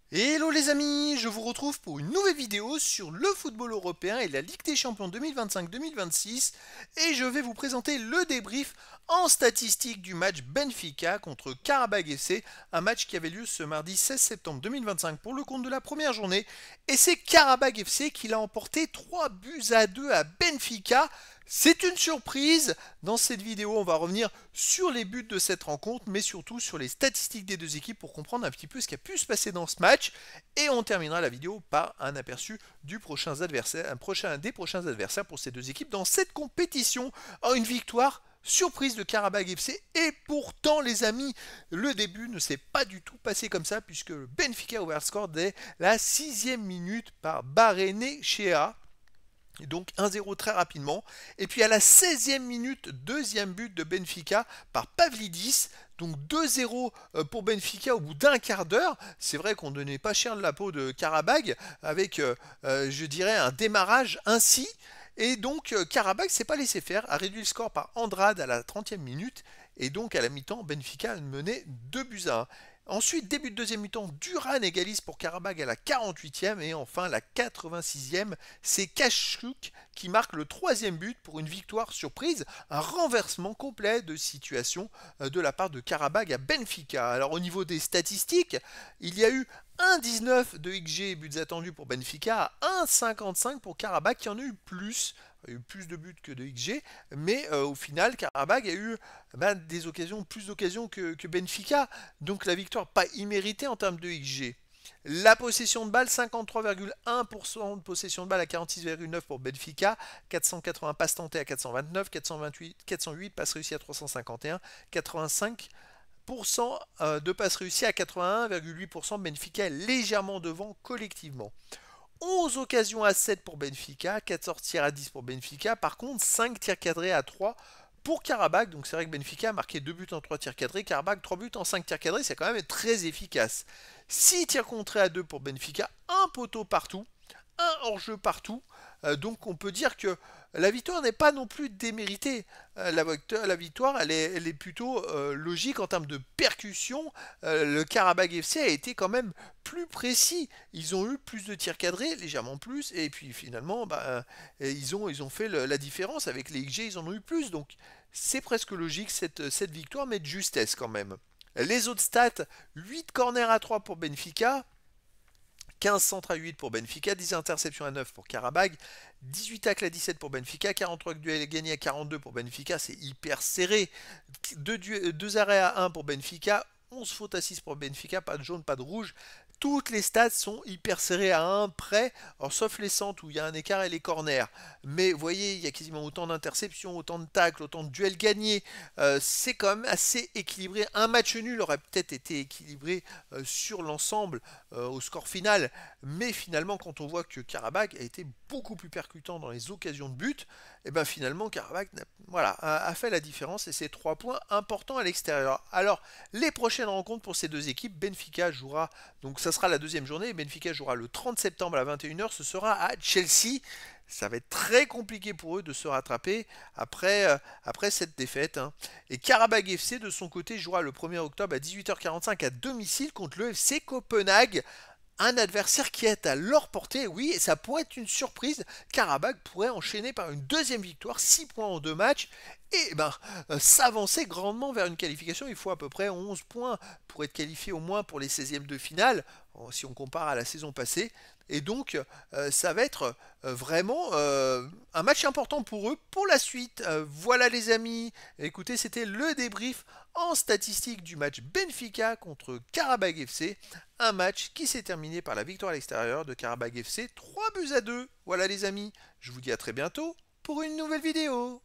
Hello les amis, je vous retrouve pour une nouvelle vidéo sur le football européen et la Ligue des Champions 2025-2026 et je vais vous présenter le débrief en statistique du match Benfica contre Karabag FC, un match qui avait lieu ce mardi 16 septembre 2025 pour le compte de la première journée et c'est Karabag FC qui l'a emporté 3 buts à 2 à Benfica. C'est une surprise. Dans cette vidéo, on va revenir sur les buts de cette rencontre, mais surtout sur les statistiques des deux équipes pour comprendre un petit peu ce qui a pu se passer dans ce match. Et on terminera la vidéo par un aperçu des prochains adversaires pour ces deux équipes dans cette compétition. Une victoire surprise de Karabag FC et pourtant les amis, le début ne s'est pas du tout passé comme ça puisque le Benfica a ouvert le score dès la 6e minute par Barene Shea. Donc 1-0 très rapidement. Et puis à la 16e minute, deuxième but de Benfica par Pavlidis. Donc 2-0 pour Benfica au bout d'un quart d'heure. C'est vrai qu'on ne donnait pas cher de la peau de Karabag avec, je dirais, un démarrage ainsi. Et donc Karabag s'est pas laissé faire, a réduit le score par Andrade à la 30e minute. Et donc à la mi-temps, Benfica menait 2 buts à 1. Ensuite, début de deuxième mi-temps, Duran égalise pour Karabag à la 48e et enfin la 86e, c'est Kachuk qui marque le troisième but pour une victoire surprise, un renversement complet de situation de la part de Karabag à Benfica. Alors au niveau des statistiques, il y a eu 1,19 de XG buts attendus pour Benfica à 1,55 pour Karabag qui en a eu plus. Il y a eu plus de buts que de XG, mais au final, Karabag a eu plus d'occasions que Benfica. Donc la victoire pas imméritée en termes de XG. La possession de balle, 53,1% de possession de balle à 46,9 pour Benfica, 480 passes tentées à 429, 408 passes réussies à 351, 85% de passes réussies à 81,8%. Benfica est légèrement devant collectivement. 11 occasions à 7 pour Benfica, 14 tirs à 10 pour Benfica. Par contre, 5 tirs cadrés à 3 pour Karabag. Donc c'est vrai que Benfica a marqué 2 buts en 3 tirs cadrés. Karabag 3 buts en 5 tirs cadrés. C'est quand même très efficace. 6 tirs contrés à 2 pour Benfica. Un poteau partout. Un hors-jeu partout. Donc on peut dire que la victoire n'est pas non plus déméritée. La victoire, elle est plutôt logique en termes de percussion. Le Karabag FC a été quand même plus précis. Ils ont eu plus de tirs cadrés, légèrement plus, et puis finalement, ils ont fait la différence. Avec les XG, ils en ont eu plus. Donc c'est presque logique cette victoire, mais de justesse quand même. Les autres stats, 8 corners à 3 pour Benfica, 15 centres à 8 pour Benfica, 10 interceptions à 9 pour Karabag, 18 tacles à 17 pour Benfica, 43 duels gagnés à 42 pour Benfica, c'est hyper serré. 2 arrêts à 1 pour Benfica, 11 fautes à 6 pour Benfica, pas de jaune, pas de rouge. Toutes les stats sont hyper serrées à 1 près, alors, sauf les centres où il y a un écart et les corners. Mais vous voyez, il y a quasiment autant d'interceptions, autant de tacles, autant de duels gagnés. C'est quand même assez équilibré. Un match nul aurait peut-être été équilibré sur l'ensemble au score final. Mais finalement, quand on voit que Karabag a été beaucoup plus percutant dans les occasions de but, et ben finalement Karabag a fait la différence et c'est 3 points importants à l'extérieur. Alors, les prochaines rencontres pour ces deux équipes, Benfica jouera, donc ça sera la deuxième journée, Benfica jouera le 30 septembre à 21h, ce sera à Chelsea. Ça va être très compliqué pour eux de se rattraper après cette défaite. Et Karabag FC, de son côté, jouera le 1er octobre à 18h45 à domicile contre le FC Copenhague. Un adversaire qui est à leur portée, oui, et ça pourrait être une surprise. Karabag pourrait enchaîner par une deuxième victoire, 6 points en 2 matchs, et s'avancer grandement vers une qualification. Il faut à peu près 11 points pour être qualifié au moins pour les 16e de finale, si on compare à la saison passée. Et donc, ça va être vraiment un match important pour eux pour la suite. Voilà les amis, écoutez, c'était le débrief en statistique du match Benfica contre Karabag FC. Un match qui s'est terminé par la victoire à l'extérieur de Karabag FC, 3 buts à 2. Voilà les amis, je vous dis à très bientôt pour une nouvelle vidéo.